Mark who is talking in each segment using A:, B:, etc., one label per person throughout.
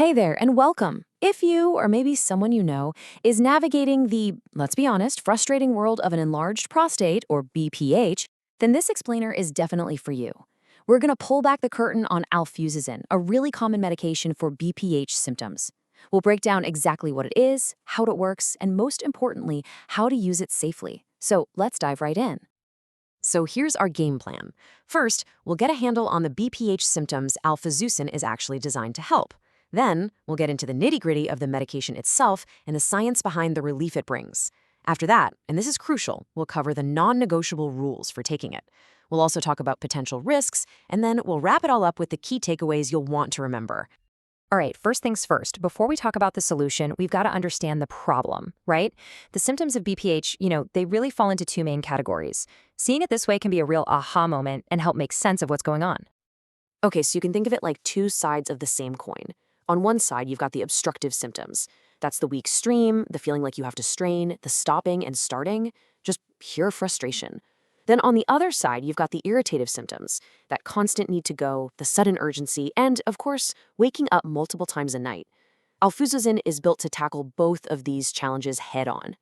A: Hey there, and welcome. If you, or maybe someone you know, is navigating the, let's be honest, frustrating world of an enlarged prostate, or BPH, then this explainer is definitely for you. We're going to pull back the curtain on Alfuzosin, a really common medication for BPH symptoms. We'll break down exactly what it is, how it works, and most importantly, how to use it safely. So let's dive right in. So here's our game plan. First, we'll get a handle on the BPH symptoms Alfuzosin is actually designed to help. Then, we'll get into the nitty-gritty of the medication itself and the science behind the relief it brings. After that, and this is crucial, we'll cover the non-negotiable rules for taking it. We'll also talk about potential risks, and then we'll wrap it all up with the key takeaways you'll want to remember. All right, first things first, before we talk about the solution, we've got to understand the problem, right? The symptoms of BPH, they really fall into two main categories. Seeing it this way can be a real aha moment and help make sense of what's going on. Okay, so you can think of it like two sides of the same coin. On one side, you've got the obstructive symptoms. That's the weak stream, the feeling like you have to strain, the stopping and starting, just pure frustration. Then on the other side, you've got the irritative symptoms, that constant need to go, the sudden urgency, and, of course, waking up multiple times a night. Alfuzosin is built to tackle both of these challenges head-on.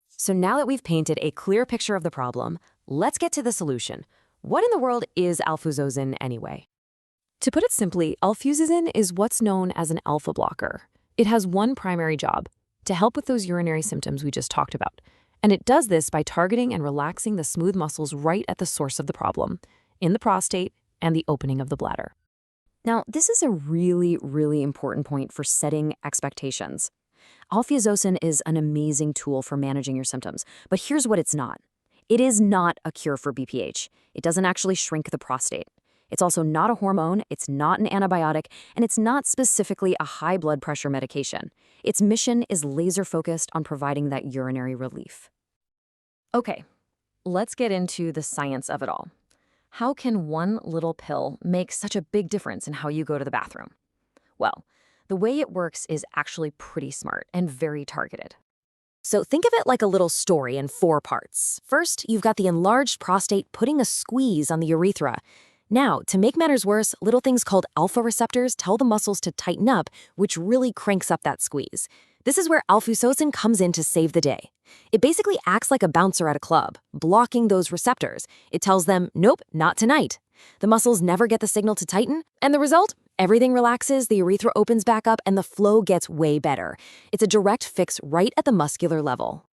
A: So now that we've painted a clear picture of the problem, let's get to the solution. What in the world is Alfuzosin anyway? To put it simply, Alfuzosin is what's known as an alpha blocker. It has one primary job, to help with those urinary symptoms we just talked about. And it does this by targeting and relaxing the smooth muscles right at the source of the problem, in the prostate and the opening of the bladder. Now, this is a really, really important point for setting expectations. Alfuzosin is an amazing tool for managing your symptoms, but here's what it's not. It is not a cure for BPH. It doesn't actually shrink the prostate. It's also not a hormone, it's not an antibiotic, and it's not specifically a high blood pressure medication. Its mission is laser-focused on providing that urinary relief. Okay, let's get into the science of it all. How can one little pill make such a big difference in how you go to the bathroom? Well, the way it works is actually pretty smart and very targeted. So think of it like a little story in 4 parts. First, you've got the enlarged prostate putting a squeeze on the urethra. Now, to make matters worse, little things called alpha receptors tell the muscles to tighten up, which really cranks up that squeeze. This is where Alfuzosin comes in to save the day. It basically acts like a bouncer at a club, blocking those receptors. It tells them, nope, not tonight. The muscles never get the signal to tighten, and the result? Everything relaxes, the urethra opens back up, and the flow gets way better. It's a direct fix right at the muscular level.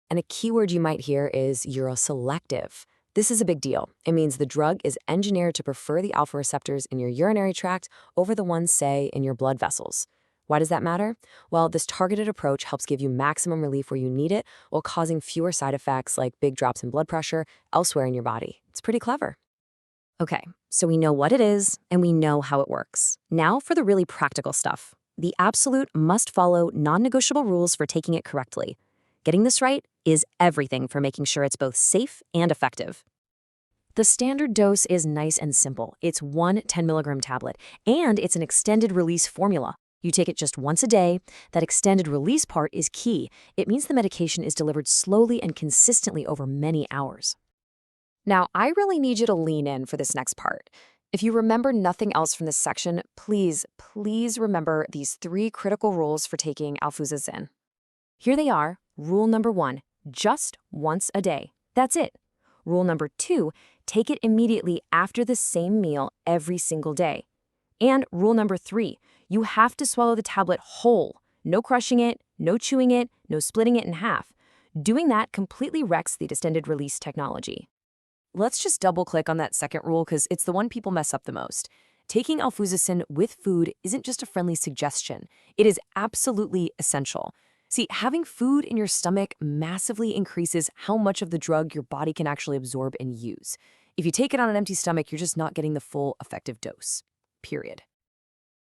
A: And a keyword you might hear is uroselective. This is a big deal. It means the drug is engineered to prefer the alpha receptors in your urinary tract over the ones, say, in your blood vessels. Why does that matter? Well, this targeted approach helps give you maximum relief where you need it while causing fewer side effects like big drops in blood pressure elsewhere in your body. It's pretty clever. Okay, so we know what it is and we know how it works. Now for the really practical stuff. The absolute must-follow non-negotiable rules for taking it correctly. Getting this right is everything for making sure it's both safe and effective. The standard dose is nice and simple. It's one 10-milligram tablet, and it's an extended release formula. You take it just once a day. That extended release part is key. It means the medication is delivered slowly and consistently over many hours. Now, I really need you to lean in for this next part. If you remember nothing else from this section, please remember these 3 critical rules for taking Alfuzosin. Here they are. Rule number 1, just once a day. That's it. Rule number 2, take it immediately after the same meal every single day. And rule number 3, you have to swallow the tablet whole. No crushing it, no chewing it, no splitting it in half. Doing that completely wrecks the extended release technology. Let's just double-click on that second rule because it's the one people mess up the most. Taking Alfuzosin with food isn't just a friendly suggestion. It is absolutely essential. See, having food in your stomach massively increases how much of the drug your body can actually absorb and use. If you take it on an empty stomach, you're just not getting the full effective dose. Period.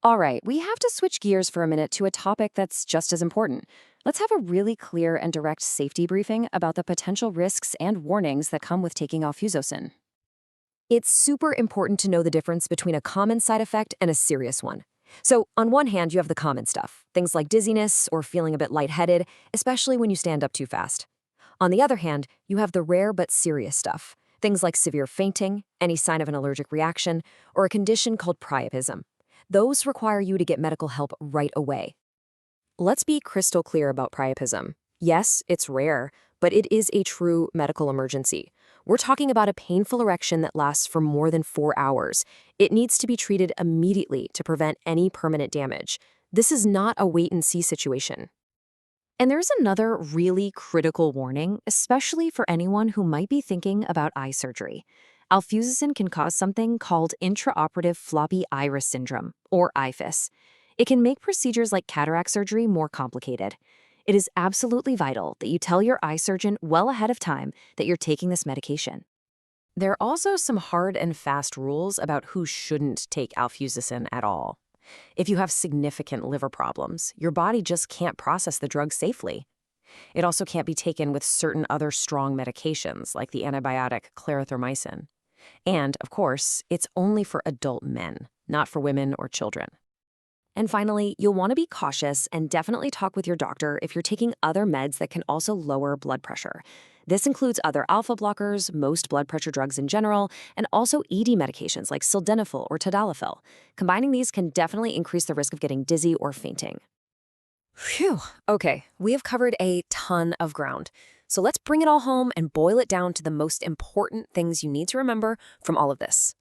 A: All right, we have to switch gears for a minute to a topic that's just as important. Let's have a really clear and direct safety briefing about the potential risks and warnings that come with taking Alfuzosin. It's super important to know the difference between a common side effect and a serious one. So, on one hand, you have the common stuff, things like dizziness or feeling a bit lightheaded, especially when you stand up too fast. On the other hand, you have the rare but serious stuff, things like severe fainting, any sign of an allergic reaction, or a condition called priapism. Those require you to get medical help right away. Let's be crystal clear about priapism. Yes, it's rare, but it is a true medical emergency. We're talking about a painful erection that lasts for more than 4 hours. It needs to be treated immediately to prevent any permanent damage. This is not a wait-and-see situation. And there's another really critical warning, especially for anyone who might be thinking about eye surgery. Alfuzosin can cause something called intraoperative floppy iris syndrome, or IFIS. It can make procedures like cataract surgery more complicated. It is absolutely vital that you tell your eye surgeon well ahead of time that you're taking this medication. There are also some hard and fast rules about who shouldn't take alfuzosin at all. If you have significant liver problems, your body just can't process the drug safely. It also can't be taken with certain other strong medications like the antibiotic clarithromycin. And, of course, it's only for adult men, not for women or children. And finally, you'll want to be cautious and definitely talk with your doctor if you're taking other meds that can also lower blood pressure. This includes other alpha blockers, most blood pressure drugs in general, and also ED medications like sildenafil or tadalafil. Combining these can definitely increase the risk of getting dizzy or fainting. Phew. Okay, we have covered a ton of ground. So let's bring it all home and boil it down to the most important things you need to remember from all of this.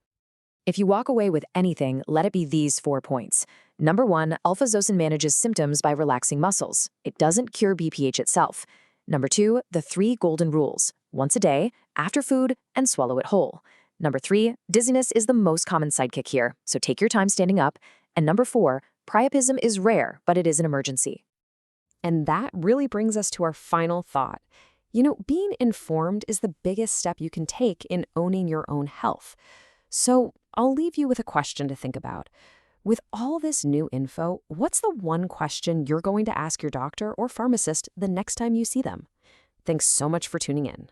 A: If you walk away with anything, let it be these 4 points. Number 1, alfuzosin manages symptoms by relaxing muscles. It doesn't cure BPH itself. Number 2, the 3 golden rules: once a day, after food, and swallow it whole. Number 3, dizziness is the most common sidekick here, so take your time standing up. And number 4, priapism is rare, but it is an emergency. And that really brings us to our final thought. Being informed is the biggest step you can take in owning your own health. So I'll leave you with a question to think about. With all this new info, what's the one question you're going to ask your doctor or pharmacist the next time you see them? Thanks so much for tuning in.